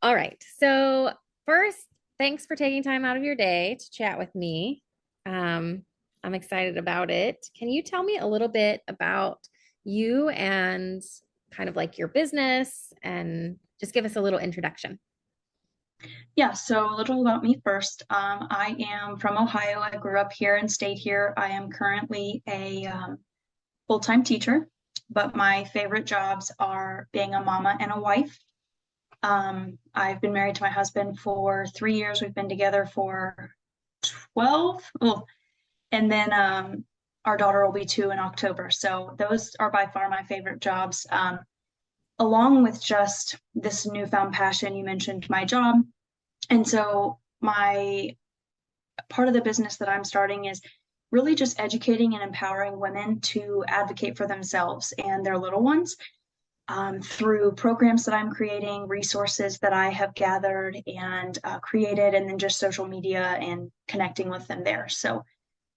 All right. So, first, thanks for taking time out of your day to chat with me. Um, I'm excited about it. Can you tell me a little bit about you and kind of like your business and just give us a little introduction? Yeah, so a little about me first. I am from Ohio. I grew up here and stayed here. I am currently a full-time teacher, but my favorite jobs are being a mama and a wife. I've been married to my husband for 3 years. We've been together for 12. Oh, and then our daughter will be 2 in October. So those are by far my favorite jobs. Along with just this newfound passion, you mentioned my job. And so my part of the business that I'm starting is really just educating and empowering women to advocate for themselves and their little ones through programs that I'm creating, resources that I have gathered and created, and then just social media and connecting with them there. So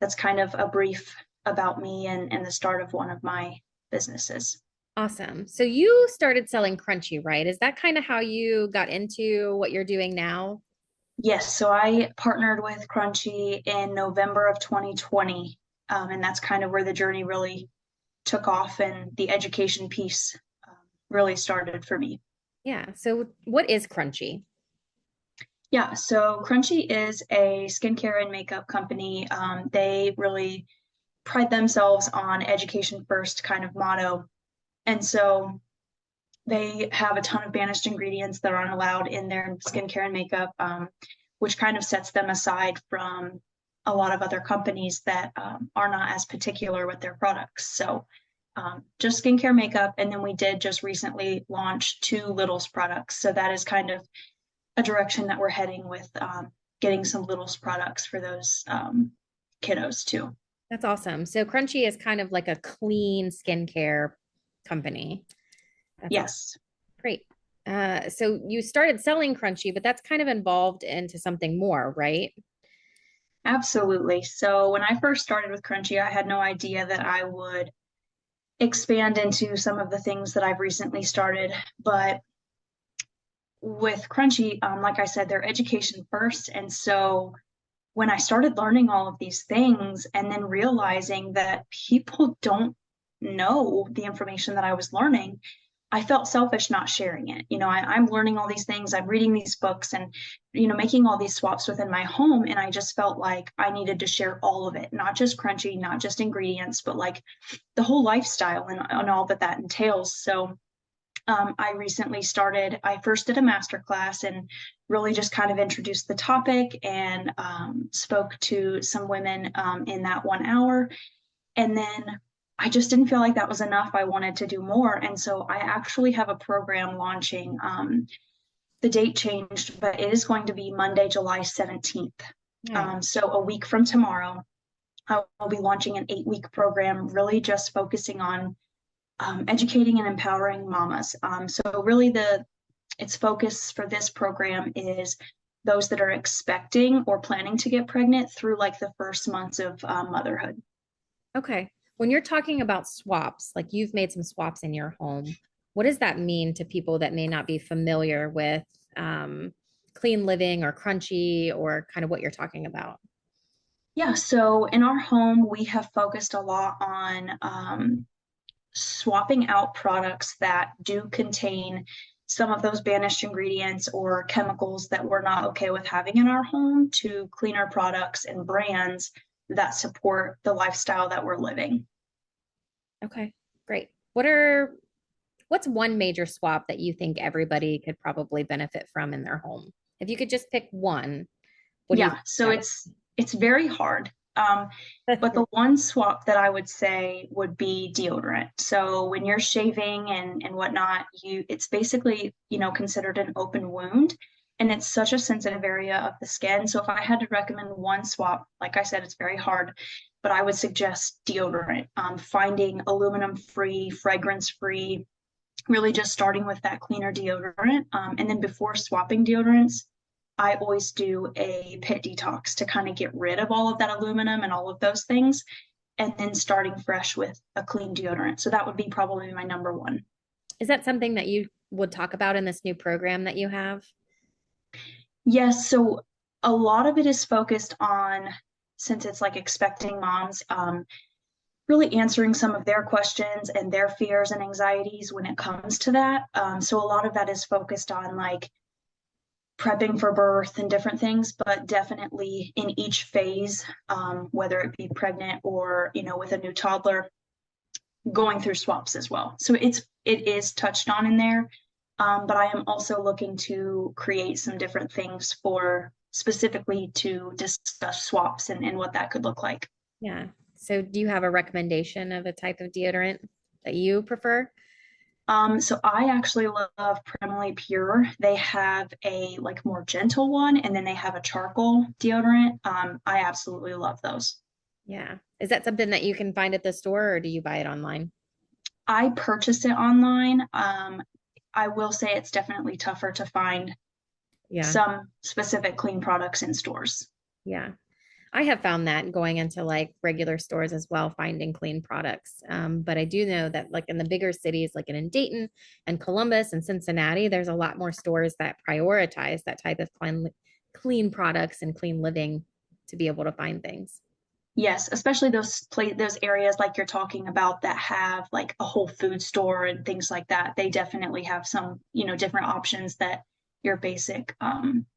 that's kind of a brief about me and the start of one of my businesses. Awesome. So, you started selling Crunchy, right? Is that kind of how you got into what you're doing now? Yes, so I partnered with Crunchy in November of 2020, and that's kind of where the journey really took off and the education piece really started for me. Yeah. So, what is Crunchy? Yeah, so Crunchy is a skincare and makeup company. They really pride themselves on education first kind of motto. And so they have a ton of banished ingredients that aren't allowed in their skincare and makeup, which kind of sets them aside from a lot of other companies that are not as particular with their products. So just skincare makeup. And then we did just recently launch 2 Littles products. So that is kind of a direction that we're heading with getting some Littles products for those kiddos too. That's awesome. So, Crunchy is kind of like a clean skincare company. That's awesome. Yes, Great. So you started selling Crunchy, but that's kind of involved into something more, right? absolutely. So when I first started with Crunchy, I had no idea that I would expand into some of the things that I've recently started. But with Crunchy, like I said, they're education first. And so when I started learning all of these things and then realizing that people don't know the information that I was learning, I felt selfish not sharing it. I'm learning all these things, I'm reading these books and, making all these swaps within my home. And I just felt like I needed to share all of it, not just Crunchy, not just ingredients, but like the whole lifestyle and all that that entails. So I recently started, I first did a master class and really just kind of introduced the topic and spoke to some women in that 1 hour. And then I just didn't feel like that was enough. I wanted to do more. And so I actually have a program launching. The date changed, but it is going to be Monday, July 17th. Nice. So a week from tomorrow, I'll be launching an 8-week program, really just focusing on educating and empowering mamas. So really its focus for this program is those that are expecting or planning to get pregnant through like the first months of motherhood. Okay. When you're talking about swaps, like you've made some swaps in your home, what does that mean to people that may not be familiar with clean living or Crunchy or kind of what you're talking about? Yeah, so in our home, we have focused a lot on swapping out products that do contain some of those banished ingredients or chemicals that we're not okay with having in our home to cleaner products and brands that support the lifestyle that we're living. Okay, great. What's one major swap that you think everybody could probably benefit from in their home? If you could just pick one, what do you Yeah, think so that it's very hard. But would? the one swap that I would say would be deodorant. So when you're shaving and whatnot, it's basically, considered an open wound. And it's such a sensitive area of the skin. So if I had to recommend one swap, like I said, it's very hard, but I would suggest deodorant. Finding aluminum free, fragrance free, really just starting with that cleaner deodorant. And then before swapping deodorants, I always do a pit detox to kind of get rid of all of that aluminum and all of those things, and then starting fresh with a clean deodorant. So that would be probably my number one. Is that something that you would talk about in this new program that you have? Yes, so a lot of it is focused on, since it's like expecting moms, really answering some of their questions and their fears and anxieties when it comes to that. So a lot of that is focused on like prepping for birth and different things, but definitely in each phase, whether it be pregnant or, with a new toddler, going through swaps as well. So it is touched on in there. But I am also looking to create some different things for specifically to discuss swaps and what that could look like. Yeah. So do you have a recommendation of a type of deodorant that you prefer? So I actually love Primally Pure. They have a like more gentle one, and then they have a charcoal deodorant. I absolutely love those. Yeah. Is that something that you can find at the store or do you buy it online? I purchased it online. I will say it's definitely tougher to find Yeah. some specific clean products in stores. Yeah. I have found that going into like regular stores as well, finding clean products. But I do know that like in the bigger cities, like in Dayton and Columbus and Cincinnati, there's a lot more stores that prioritize that type of clean products and clean living to be able to find things. Yes, especially those areas like you're talking about that have like a whole food store and things like that. They definitely have some, different options that your basic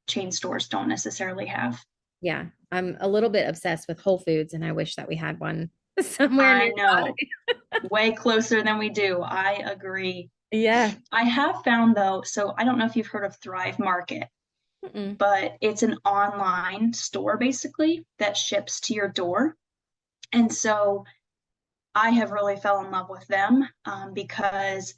chain stores don't necessarily have. Yeah. I'm a little bit obsessed with Whole Foods and I wish that we had one somewhere I nearby. know, way closer than we do. I agree. Yeah. I have found though, so I don't know if you've heard of Thrive Market, Mm-mm. but it's an online store basically that ships to your door. And so I have really fell in love with them because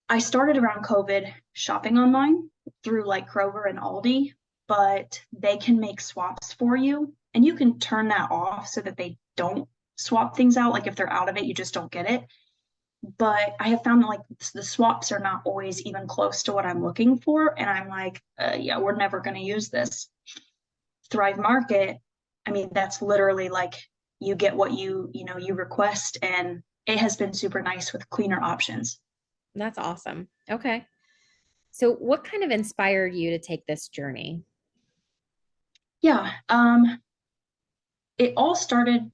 I started around COVID shopping online through like Kroger and Aldi, but they can make swaps for you and you can turn that off so that they don't swap things out. Like if they're out of it, you just don't get it. But I have found that like the swaps are not always even close to what I'm looking for. And I'm like, yeah, we're never going to use this. Thrive Market, I mean, that's literally like you get what you request. And it has been super nice with cleaner options. That's awesome. Okay. So what kind of inspired you to take this journey? Yeah. It all started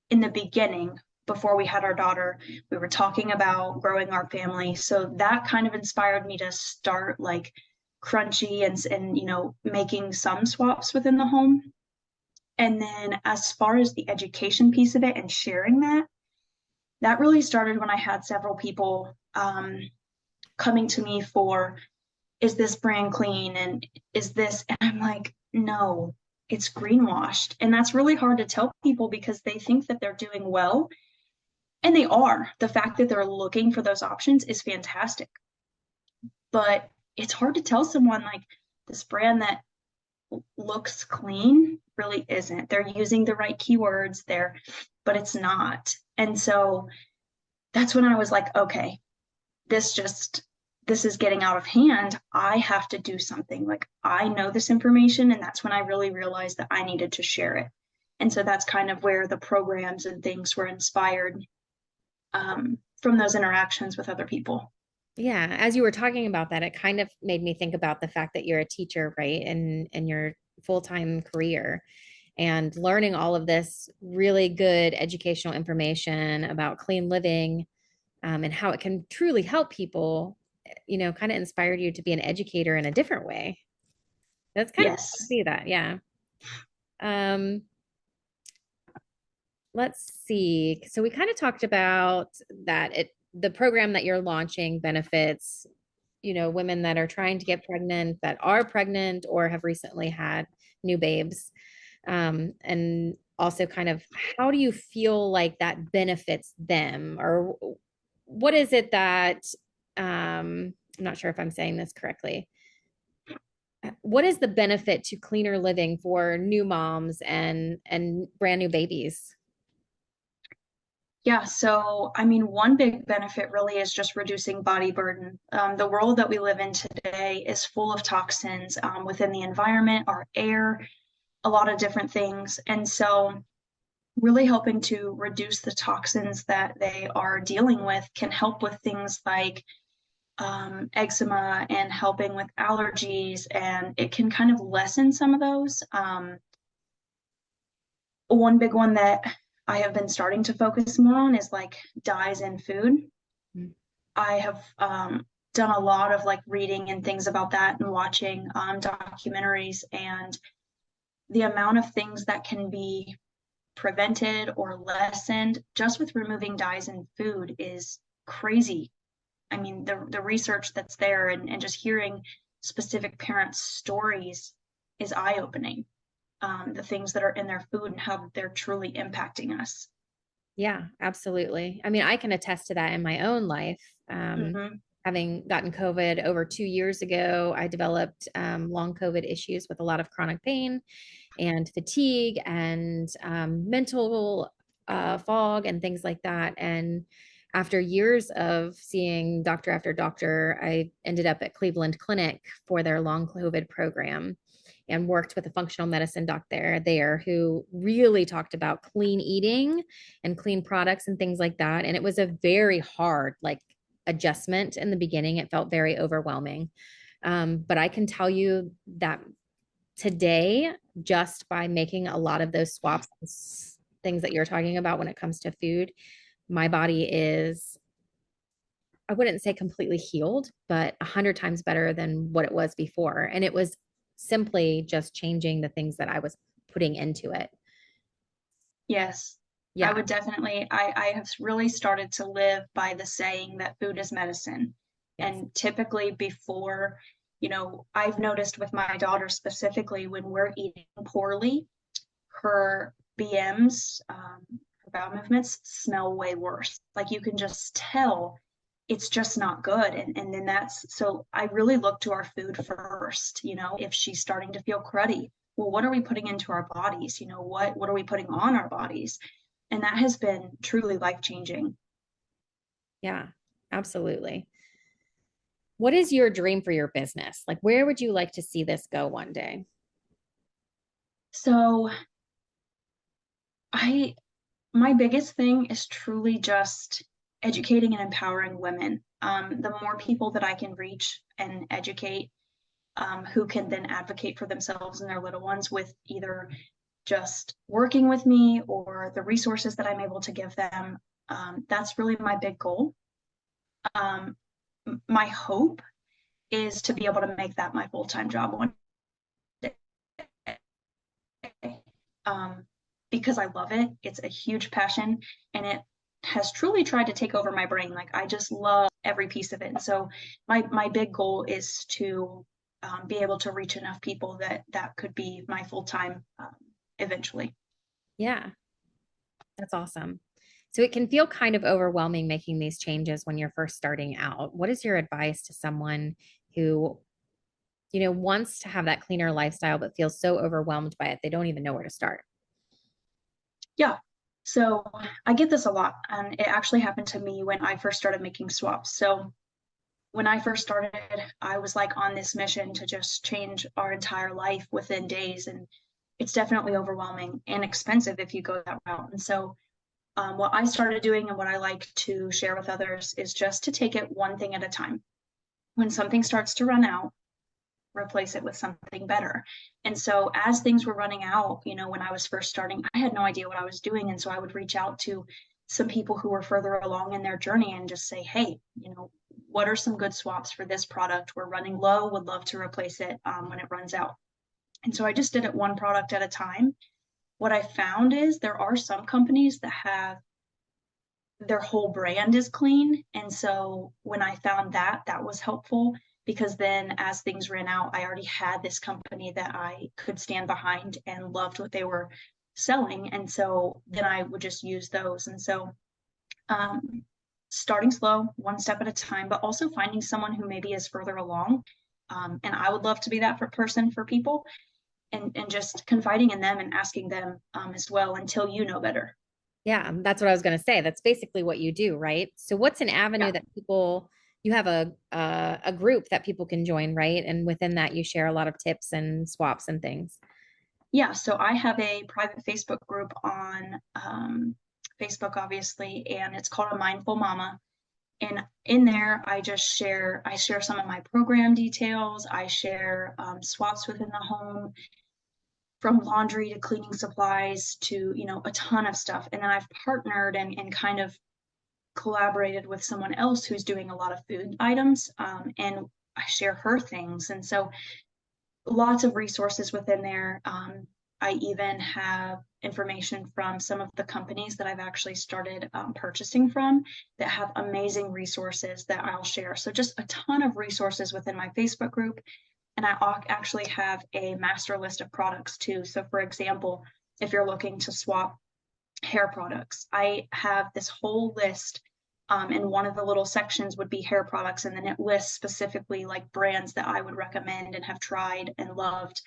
in the beginning before we had our daughter. We were talking about growing our family. So that kind of inspired me to start like crunchy and making some swaps within the home. And then as far as the education piece of it and sharing that, that really started when I had several people coming to me for, is this brand clean? And is this, and I'm like, no, it's greenwashed. And that's really hard to tell people because they think that they're doing well. And they are. The fact that they're looking for those options is fantastic. But it's hard to tell someone like this brand that looks clean really isn't. They're using the right keywords there, but it's not. And so that's when I was like, okay, this just this is getting out of hand. I have to do something. Like I know this information, and that's when I really realized that I needed to share it. And so that's kind of where the programs and things were inspired from those interactions with other people. Yeah, as you were talking about that, it kind of made me think about the fact that you're a teacher, right? In your full-time career and learning all of this really good educational information about clean living, and how it can truly help people, kind of inspired you to be an educator in a different way. That's kind of cool to Yes. see that. Yeah. Um, let's see. So we kind of talked about that the program that you're launching benefits, women that are trying to get pregnant, that are pregnant or have recently had new babes. And also kind of how do you feel like that benefits them or what is it that I'm not sure if I'm saying this correctly. What is the benefit to cleaner living for new moms and brand new babies? Yeah, so I mean, one big benefit really is just reducing body burden. The world that we live in today is full of toxins within the environment, our air, a lot of different things. And so, really helping to reduce the toxins that they are dealing with can help with things like eczema and helping with allergies, and it can kind of lessen some of those. One big one that I have been starting to focus more on is like dyes in food. Mm. I have done a lot of like reading and things about that and watching documentaries, and the amount of things that can be prevented or lessened just with removing dyes in food is crazy. I mean, the research that's there, and just hearing specific parents' stories is eye opening. The things that are in their food and how they're truly impacting us. Yeah, absolutely. I mean, I can attest to that in my own life. Mm-hmm. Having gotten COVID over 2 years ago, I developed long COVID issues with a lot of chronic pain and fatigue and mental fog and things like that. And after years of seeing doctor after doctor, I ended up at Cleveland Clinic for their long COVID program and worked with a functional medicine doctor there who really talked about clean eating and clean products and things like that. And it was a very hard, like, adjustment in the beginning. It felt very overwhelming. But I can tell you that today, just by making a lot of those swaps, things that you're talking about when it comes to food, my body is, I wouldn't say completely healed, but 100 times better than what it was before. And it was simply just changing the things that I was putting into it. Yes, I Yeah. would definitely. I have really started to live by the saying that food is medicine. Yes. And typically, before, I've noticed with my daughter specifically, when we're eating poorly, her BMs, her bowel movements smell way worse. Like you can just tell it's just not good. And then so I really look to our food first, if she's starting to feel cruddy. Well, what are we putting into our bodies? What are we putting on our bodies? And that has been truly life changing. Yeah, absolutely. What is your dream for your business? Like, where would you like to see this go one day? So I my biggest thing is truly just educating and empowering women. The more people that I can reach and educate, who can then advocate for themselves and their little ones with either just working with me or the resources that I'm able to give them. That's really my big goal. Um, my hope is to be able to make that my full-time job one day, um, because I love it. It's a huge passion, and it has truly tried to take over my brain. Like I just love every piece of it. And so my big goal is to be able to reach enough people that could be my full-time eventually. Yeah, that's awesome. So it can feel kind of overwhelming making these changes when you're first starting out. What is your advice to someone who, wants to have that cleaner lifestyle but feels so overwhelmed by it they don't even know where to start? Yeah. So I get this a lot, and it actually happened to me when I first started making swaps. So when I first started, I was like on this mission to just change our entire life within days. And it's definitely overwhelming and expensive if you go that route. And so, what I started doing and what I like to share with others is just to take it one thing at a time. When something starts to run out, replace it with something better. And so as things were running out, when I was first starting, I had no idea what I was doing. And so I would reach out to some people who were further along in their journey and just say, hey, what are some good swaps for this product? We're running low, would love to replace it when it runs out. And so I just did it one product at a time. What I found is there are some companies that have their whole brand is clean. And so when I found that was helpful, because then as things ran out, I already had this company that I could stand behind and loved what they were selling. And so then I would just use those. And so um, starting slow, one step at a time, but also finding someone who maybe is further along. And I would love to be that person for people, and just confiding in them and asking them as well until you know better. Yeah, that's what I was going to say. That's basically what you do, right? So what's an avenue Yeah. that people, you have a group that people can join, right? And within that you share a lot of tips and swaps and things. Yeah, so I have a private Facebook group on Facebook, obviously, and it's called A Mindful Mama. And in there, I share some of my program details. I share swaps within the home, from laundry to cleaning supplies to, a ton of stuff. And then I've partnered and kind of collaborated with someone else who's doing a lot of food items. And I share her things. And so lots of resources within there. I even have information from some of the companies that I've actually started purchasing from that have amazing resources that I'll share. So just a ton of resources within my Facebook group. And I actually have a master list of products too. So for example, if you're looking to swap hair products, I have this whole list, and one of the little sections would be hair products, and then it lists specifically like brands that I would recommend and have tried and loved,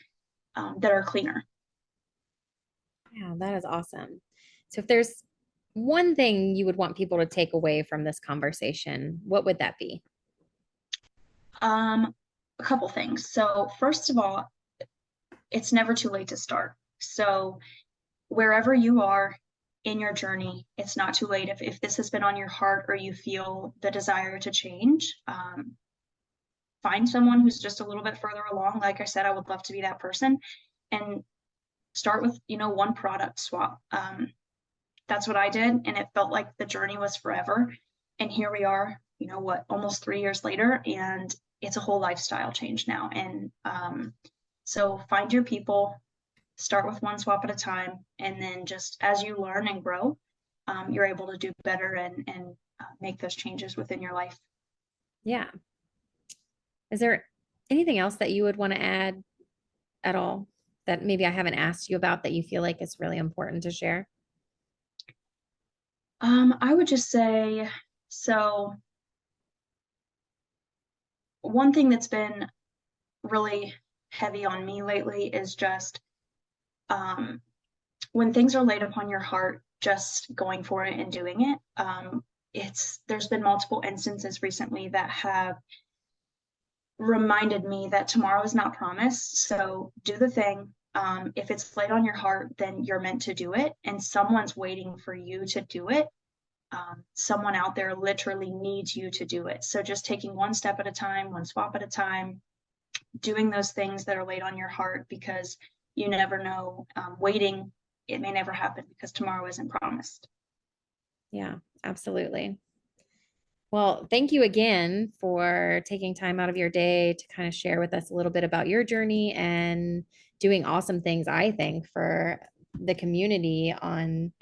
that are cleaner. Yeah, that is awesome. So if there's one thing you would want people to take away from this conversation, what would that be? Um, a couple things. So first of all, it's never too late to start. So wherever you are in your journey, it's not too late. If this has been on your heart or you feel the desire to change, find someone who's just a little bit further along. Like I said, I would love to be that person, and start with, one product swap. That's what I did. And it felt like the journey was forever. And here we are, almost 3 years later, and it's a whole lifestyle change now. And so find your people, start with one swap at a time. And then just as you learn and grow, you're able to do better and make those changes within your life. Yeah. Is there anything else that you would want to add at all that maybe I haven't asked you about that you feel like is really important to share? I would just say, so one thing that's been really heavy on me lately is just, um, when things are laid upon your heart, just going for it and doing it. There's been multiple instances recently that have reminded me that tomorrow is not promised. So do the thing. If it's laid on your heart, then you're meant to do it, and someone's waiting for you to do it. Someone out there literally needs you to do it. So just taking one step at a time, one swap at a time, doing those things that are laid on your heart, because you never know. Waiting, it may never happen because tomorrow isn't promised. Yeah, absolutely. Well, thank you again for taking time out of your day to kind of share with us a little bit about your journey and doing awesome things, I think, for the community on,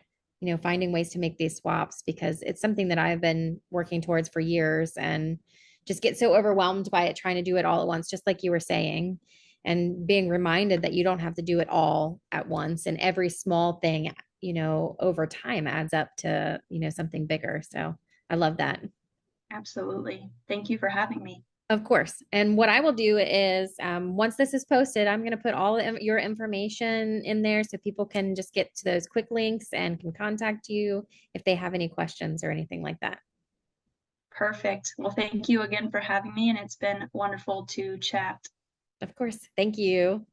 finding ways to make these swaps because it's something that I've been working towards for years and just get so overwhelmed by it trying to do it all at once, just like you were saying, and being reminded that you don't have to do it all at once and every small thing, over time adds up to, something bigger. So I love that. Absolutely. Thank you for having me. Of course. And what I will do is once this is posted, I'm going to put all your information in there so people can just get to those quick links and can contact you if they have any questions or anything like that. Perfect. Well, thank you again for having me, and it's been wonderful to chat. Of course. Thank you.